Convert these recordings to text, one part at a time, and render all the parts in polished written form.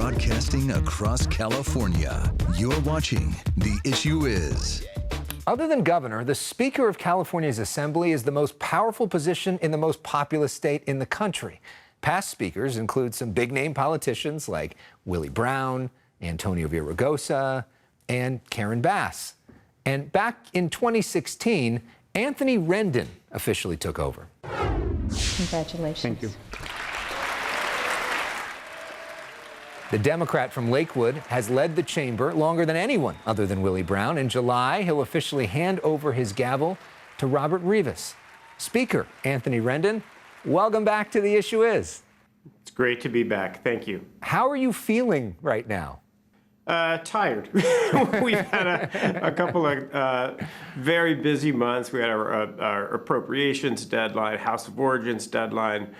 Broadcasting across California, you're watching The Issue Is. Other than governor, the Speaker of California's Assembly is the most powerful position in the most populous state in the country. Past speakers include some big-name politicians like Willie Brown, Antonio Villaraigosa, and Karen Bass. And back in 2016, Anthony Rendon officially took over. Congratulations. Thank you. The Democrat from Lakewood has led the chamber longer than anyone other than Willie Brown. In July, he'll officially hand over his gavel to Robert Rivas. Speaker Anthony Rendon, welcome back to The Issue Is. It's great to be back. Thank you. How are you feeling right now? Tired. We've had a couple of very busy months. We had our appropriations deadline, House of Origins deadline.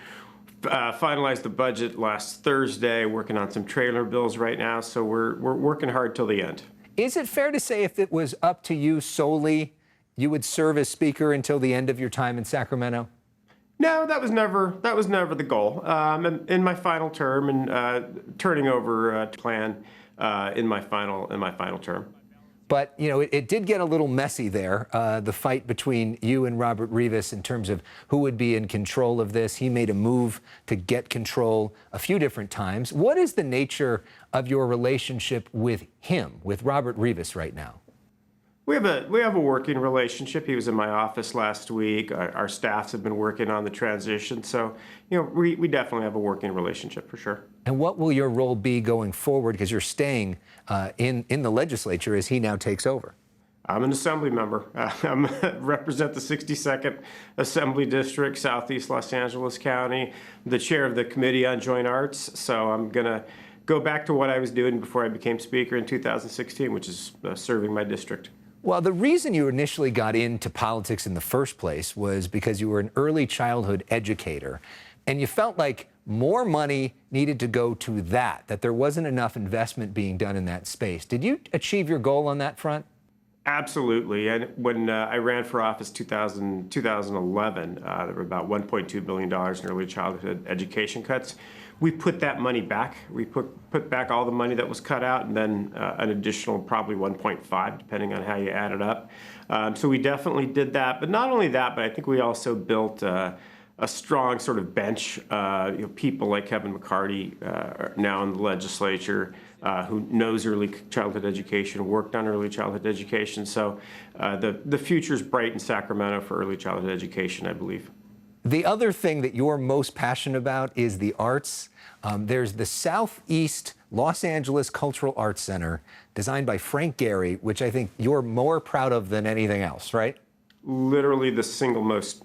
Finalized the budget last Thursday, working on some trailer bills right now, so we're working hard till the end. Is it fair to say if it was up to you solely, you would serve as Speaker until the end of your time in Sacramento? No, that was never the goal. In my final term and turning over to plan in my final term. But, you know, it did get a little messy there, the fight between you and Robert Rivas in terms of who would be in control of this. He made a move to get control a few different times. What is the nature of your relationship with him, with Robert Rivas right now? We have a working relationship. He was in my office last week. Our staffs have been working on the transition. So, you know, we definitely have a working relationship for sure. And what will your role be going forward? Because you're staying in the legislature as he now takes over. I'm an Assembly member. I represent the 62nd Assembly District, Southeast Los Angeles County, the chair of the Committee on Joint Arts. So I'm going to go back to what I was doing before I became Speaker in 2016, which is serving my district. Well, the reason you initially got into politics in the first place was because you were an early childhood educator, and you felt like more money needed to go to that there wasn't enough investment being done in that space. Did you achieve your goal on that front? Absolutely. And when I ran for office 2011, there were about $1.2 billion in early childhood education cuts. We put that money back. We put back all the money that was cut out, and then an additional probably 1.5, depending on how you add it up. So we definitely did that. But not only that, but I think we also built a strong sort of bench. People like Kevin McCarty are now in the legislature, who knows early childhood education, worked on early childhood education. So the future's bright in Sacramento for early childhood education, I believe. The other thing that you're most passionate about is the arts. There's the Southeast Los Angeles Cultural Arts Center, designed by Frank Gehry, which I think you're more proud of than anything else, right? Literally the single most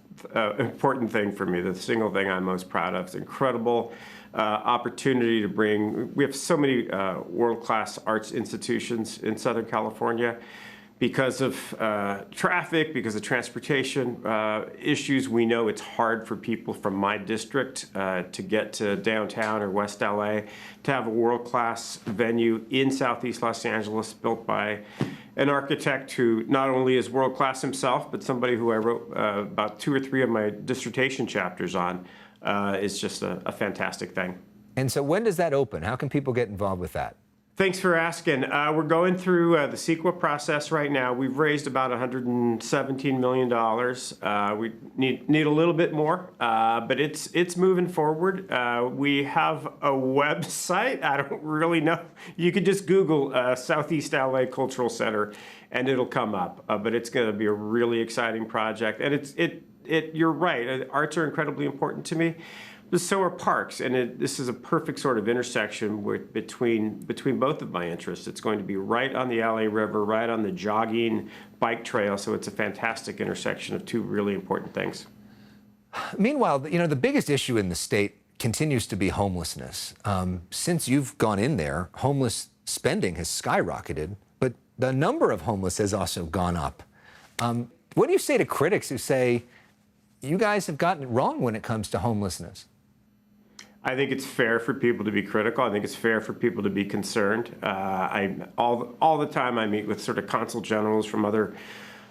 important thing for me, the single thing I'm most proud of. It's an incredible opportunity to bring, we have so many world-class arts institutions in Southern California. Because of traffic, because of transportation issues, we know it's hard for people from my district to get to downtown or West LA. To have a world-class venue in Southeast Los Angeles built by an architect who not only is world-class himself, but somebody who I wrote about 2 or 3 of my dissertation chapters on, is just a fantastic thing. And so when does that open? How can people get involved with that? Thanks for asking. We're going through the CEQA process right now. We've raised about $117 million. We need a little bit more, but it's moving forward. We have a website. I don't really know. You could just Google Southeast LA Cultural Center, and it'll come up. But it's going to be a really exciting project. And you're right. Arts are incredibly important to me. So are parks, and this is a perfect sort of intersection between both of my interests. It's going to be right on the LA River, right on the jogging bike trail, so it's a fantastic intersection of 2 really important things. Meanwhile, you know, the biggest issue in the state continues to be homelessness. Since you've gone in there, homeless spending has skyrocketed, but the number of homeless has also gone up. What do you say to critics who say, you guys have gotten it wrong when it comes to homelessness? I think it's fair for people to be critical. I think it's fair for people to be concerned. All the time I meet with sort of consul generals from other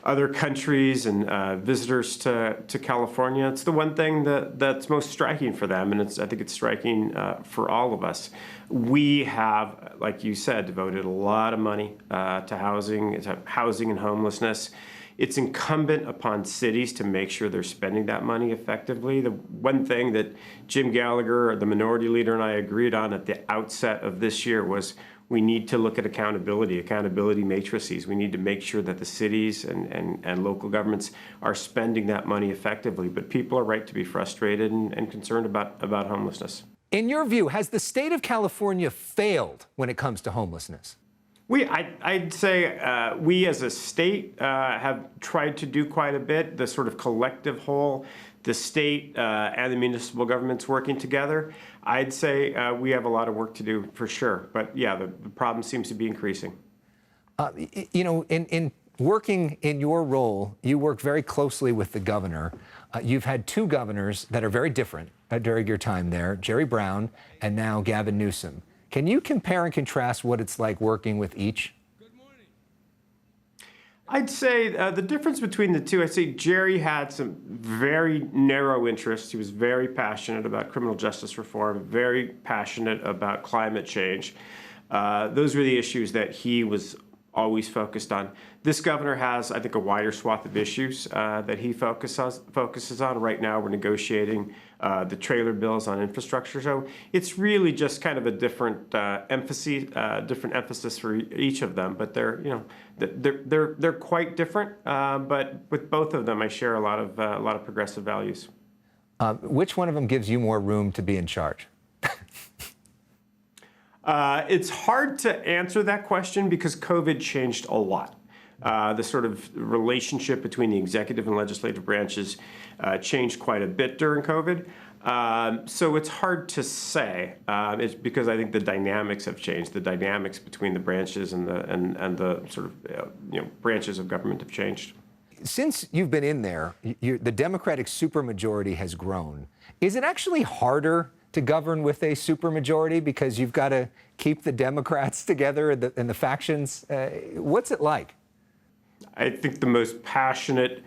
other countries and visitors to California, it's the one thing that's most striking for them, and I think it's striking for all of us. We have, like you said, devoted a lot of money to housing and homelessness. It's incumbent upon cities to make sure they're spending that money effectively. The one thing that Jim Gallagher, the minority leader, and I agreed on at the outset of this year was we need to look at accountability matrices. We need to make sure that the cities and local governments are spending that money effectively. But people are right to be frustrated and concerned about homelessness. In your view, has the state of California failed when it comes to homelessness? I'd say we as a state have tried to do quite a bit. The sort of collective whole, the state and the municipal governments working together, I'd say we have a lot of work to do for sure. But yeah, the problem seems to be increasing. You know, in working in your role, you work very closely with the governor. You've had two governors that are very different during your time there, Jerry Brown and now Gavin Newsom. Can you compare and contrast what it's like working with each? I'd say the difference between the two, I'd say Jerry had some very narrow interests. He was very passionate about criminal justice reform, very passionate about climate change. Those were the issues that he was always focused on. This governor has, I think, a wider swath of issues that he focuses on. Right now, we're negotiating the trailer bills on infrastructure. So it's really just kind of a different emphasis for each of them. But they're quite different. But with both of them, I share a lot of progressive values. Which one of them gives you more room to be in charge? It's hard to answer that question because COVID changed a lot. The sort of relationship between the executive and legislative branches changed quite a bit during COVID. So it's hard to say. It's because I think the dynamics have changed. The dynamics between the branches and the sort of branches of government have changed. Since you've been in there, the Democratic supermajority has grown. Is it actually harder to govern with a supermajority because you've got to keep the Democrats together and the factions? What's it like? I think the most passionate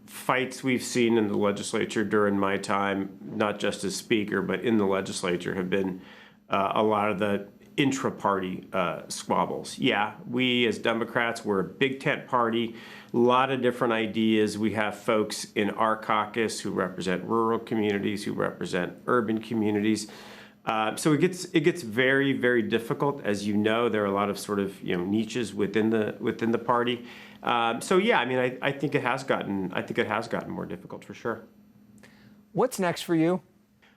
fights we've seen in the legislature during my time, not just as Speaker, but in the legislature, have been a lot of the intra-party squabbles. Yeah, we as Democrats, we're a big tent party, a lot of different ideas. We have folks in our caucus who represent rural communities, who represent urban communities. So it gets very, very difficult. As you know, there are a lot of sort of niches within the party. So yeah, I mean, I think it has gotten more difficult for sure. What's next for you?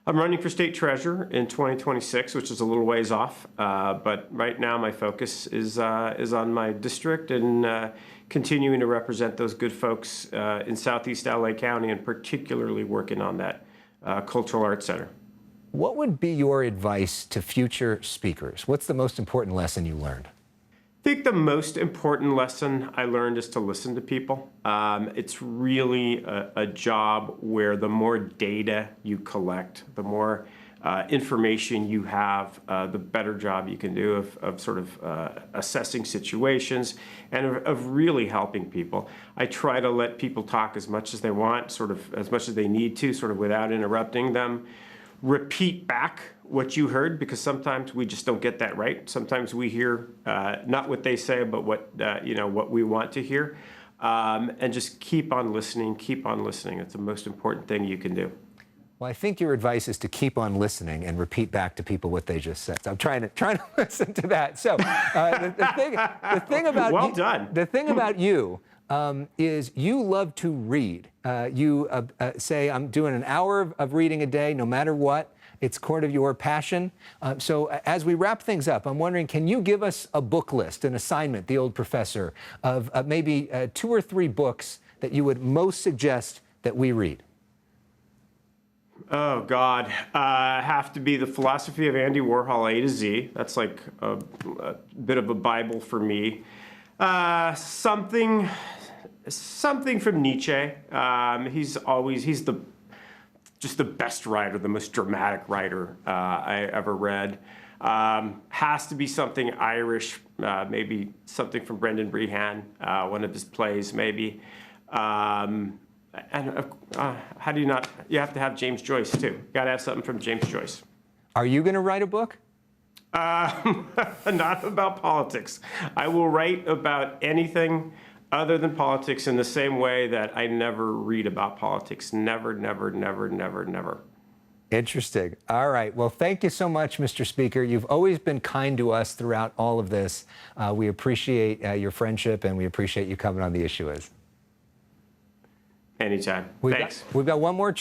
I'm running for state treasurer in 2026, which is a little ways off. But right now, my focus is on my district and continuing to represent those good folks in Southeast LA County, and particularly working on that cultural arts center. What would be your advice to future speakers? What's the most important lesson you learned? I think the most important lesson I learned is to listen to people. It's really a job where the more data you collect, the more information you have, the better job you can do of sort of assessing situations and of really helping people. I try to let people talk as much as they want, sort of as much as they need to, sort of without interrupting them. Repeat back what you heard, because sometimes we just don't get that right. Sometimes we hear not what they say, but what we want to hear, and just keep on listening. Keep on listening. It's the most important thing you can do. Well, I think your advice is to keep on listening and repeat back to people what they just said. So I'm trying to listen to that. So the thing about well done. The thing about you is you love to read. You say, I'm doing an hour of reading a day, no matter what. It's part of your passion. So as we wrap things up, I'm wondering, can you give us a book list, an assignment, the old professor, of maybe 2 or 3 books that you would most suggest that we read? Oh, God. Have to be The Philosophy of Andy Warhol, A to Z. That's like a bit of a Bible for me. Something from Nietzsche. He's just the best writer, the most dramatic writer I ever read. Has to be something Irish, maybe something from Brendan Brehan, one of his plays, maybe. How do you not? You have to have James Joyce too. Got to have something from James Joyce. Are you going to write a book? Not about politics. I will write about anything other than politics in the same way that I never read about politics. Never, never, never, never, never. Interesting. All right. Well, thank you so much, Mr. Speaker. You've always been kind to us throughout all of this. We appreciate your friendship, and we appreciate you coming on The Issue Is. Anytime. Thanks. We've got one more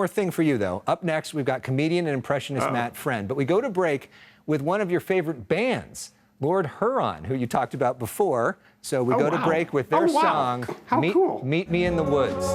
thing for you, though. Up next, we've got comedian and impressionist Matt Friend. But we go to break with one of your favorite bands, Lord Huron, who you talked about before. So we go to break with their song, How cool. Meet Me in the Woods.